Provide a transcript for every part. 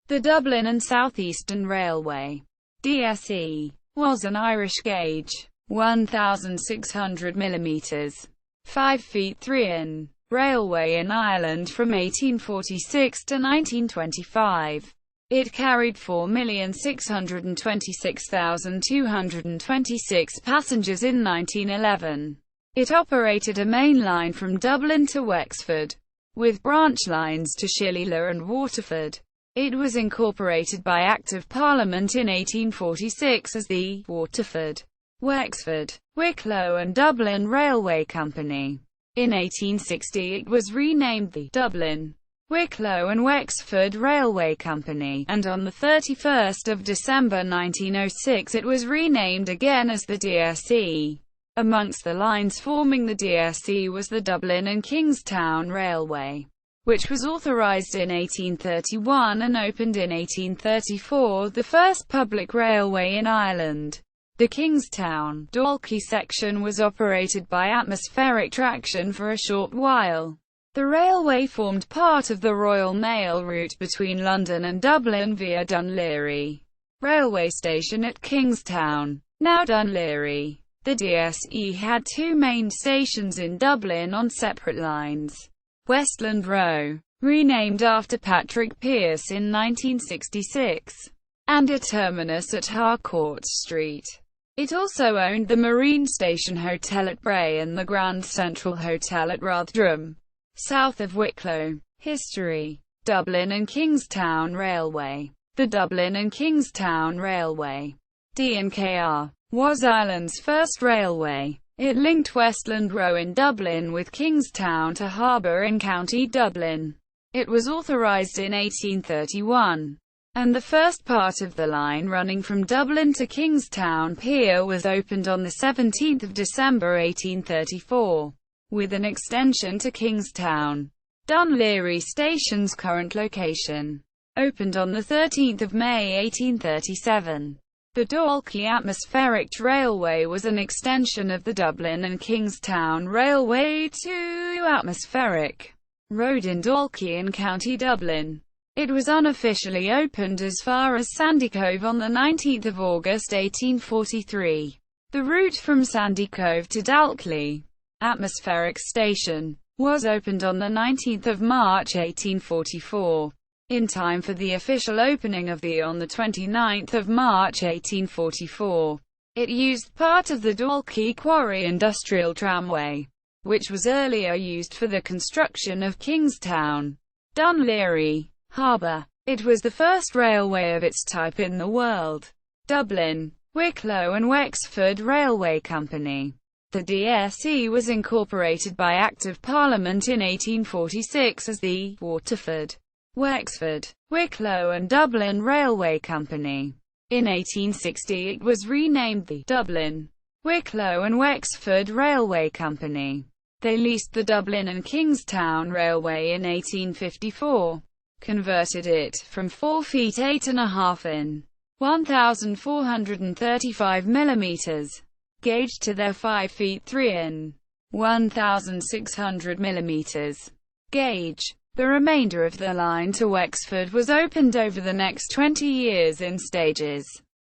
The Dublin and South Eastern Railway (DSE) was an Irish gauge, 1,600 mm, 5 feet 3 in, railway in Ireland from 1846 to 1925. It carried 4,626,226 passengers in 1911. It operated a main line from Dublin to Wexford, with branch lines to Shillelagh and Waterford. It was incorporated by Act of Parliament in 1846 as the Waterford, Wexford, Wicklow and Dublin Railway Company. In 1860 it was renamed the Dublin, Wicklow and Wexford Railway Company, and on 31 December 1906 it was renamed again as the DSE. Amongst the lines forming the DSE was the Dublin and Kingstown Railway, which was authorised in 1831 and opened in 1834, the first public railway in Ireland. The Kingstown, Dalkey section was operated by atmospheric traction for a short while. The railway formed part of the Royal Mail route between London and Dublin via Dún Laoghaire railway station at Kingstown, now Dún Laoghaire. The DSE had two main stations in Dublin on separate lines. Westland Row, renamed after Patrick Pearse in 1966, and a terminus at Harcourt Street. It also owned the Marine Station Hotel at Bray and the Grand Central Hotel at Rothdrum, south of Wicklow. History: Dublin and Kingstown Railway. The Dublin and Kingstown Railway, D&KR, was Ireland's first railway. It linked Westland Row in Dublin with Kingstown to Harbour in County Dublin. It was authorised in 1831, and the first part of the line running from Dublin to Kingstown Pier was opened on 17 December 1834, with an extension to Kingstown. Dún Laoghaire Station's current location opened on 13 May 1837. The Dalkey Atmospheric Railway was an extension of the Dublin and Kingstown Railway to Atmospheric Road in Dalkey in County Dublin. It was unofficially opened as far as Sandycove on 19 August 1843. The route from Sandycove to Dalkey Atmospheric Station was opened on 19 March 1844. In time for the official opening of the on 29 March 1844. It used part of the Dalkey Quarry Industrial Tramway, which was earlier used for the construction of Kingstown, Dún Laoghaire Harbour. It was the first railway of its type in the world. Dublin, Wicklow and Wexford Railway Company. The DSE was incorporated by Act of Parliament in 1846 as the Waterford, Wexford, Wicklow and Dublin Railway Company. In 1860 it was renamed the Dublin, Wicklow and Wexford Railway Company. They leased the Dublin and Kingstown Railway in 1854, converted it from 4 feet 8.5 in, 1,435 mm, gauge to their 5 feet 3 in, 1,600 mm, gauge. The remainder of the line to Wexford was opened over the next 20 years in stages.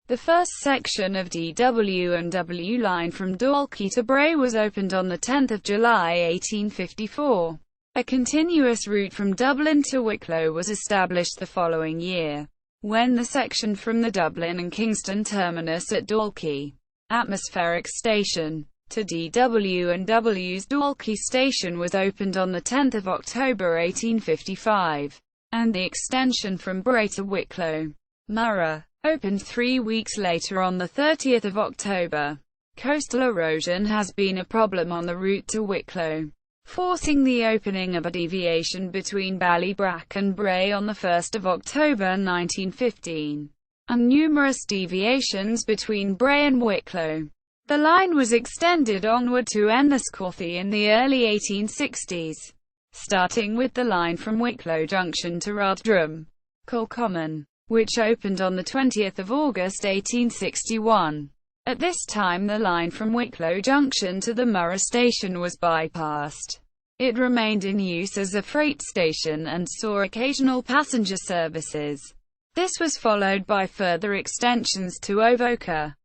The first section of DW&W line from Dalkey to Bray was opened on 10 July 1854. A continuous route from Dublin to Wicklow was established the following year, when the section from the Dublin and Kingston terminus at Dalkey Atmospheric Station to DW&W's Dalkey Station was opened on 10 October 1855, and the extension from Bray to Wicklow, Moray, opened 3 weeks later on 30 October. Coastal erosion has been a problem on the route to Wicklow, forcing the opening of a deviation between Ballybrack and Bray on 1 October 1915, and numerous deviations between Bray and Wicklow. The line was extended onward to Enniscorthy in the early 1860s, starting with the line from Wicklow Junction to Rothdrum, Common, which opened on 20 August 1861. At this time the line from Wicklow Junction to the Moray Station was bypassed. It remained in use as a freight station and saw occasional passenger services. This was followed by further extensions to Avoca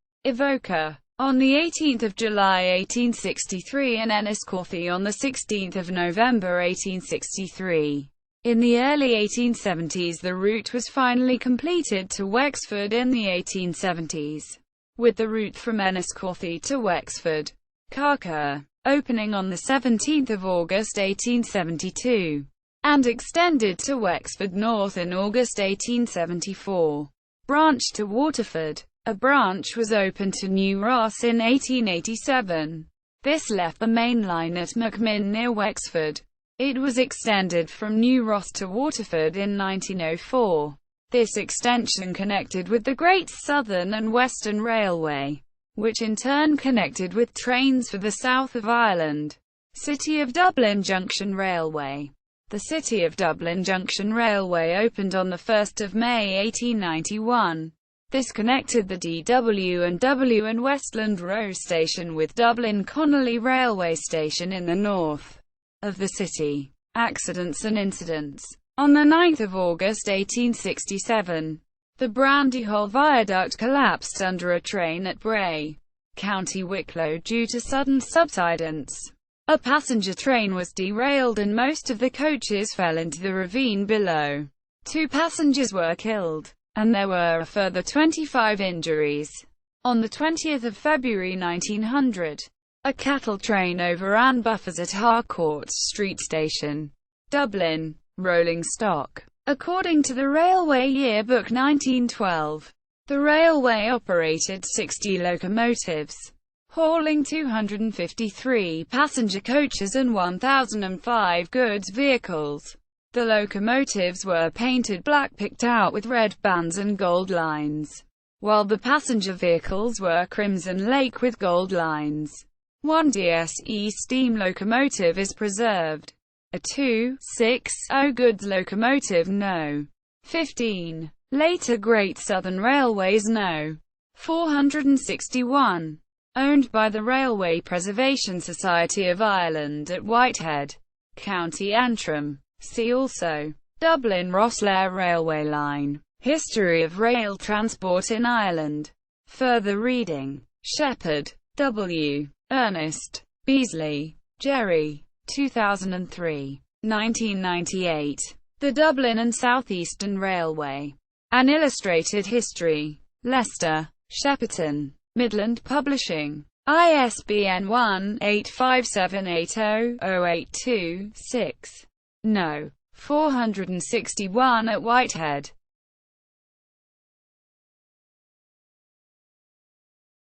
on the 18th of July 1863 and Enniscorthy on the 16th of November 1863. In the early 1870s the route was finally completed to Wexford in the 1870s, with the route from Enniscorthy to Wexford, Carker, opening on the 17th of August 1872, and extended to Wexford North in August 1874. Branch to Waterford. A branch was opened to New Ross in 1887. This left the main line at McMinn near Wexford. It was extended from New Ross to Waterford in 1904. This extension connected with the Great Southern and Western Railway, which in turn connected with trains for the south of Ireland. City of Dublin Junction Railway. The City of Dublin Junction Railway opened on 1 May 1891. This connected the DW and W and Westland Row Station with Dublin Connolly Railway Station in the north of the city. Accidents and incidents. On 9 August 1867, the Brandyhall Viaduct collapsed under a train at Bray, County Wicklow due to sudden subsidence. A passenger train was derailed and most of the coaches fell into the ravine below. 2 passengers were killed, and there were a further 25 injuries. On 20 February 1900, a cattle train overran buffers at Harcourt Street Station, Dublin. Rolling stock. According to the Railway Yearbook 1912, the railway operated 60 locomotives, hauling 253 passenger coaches and 1,005 goods vehicles. The locomotives were painted black picked out with red bands and gold lines, while the passenger vehicles were crimson lake with gold lines. 1 DSE steam locomotive is preserved. A 260 goods locomotive No. 15. Later Great Southern Railways No. 461. Owned by the Railway Preservation Society of Ireland at Whitehead, County Antrim. See also Dublin-Rosslare Railway Line. History of rail transport in Ireland. Further reading. Shepherd, W. Ernest. Beasley, Jerry. 2003. 1998. The Dublin and South Eastern Railway. An Illustrated History. Leicester, Shepperton, Midland Publishing. ISBN 1-85780-082-6. No. 461 at Whitehead.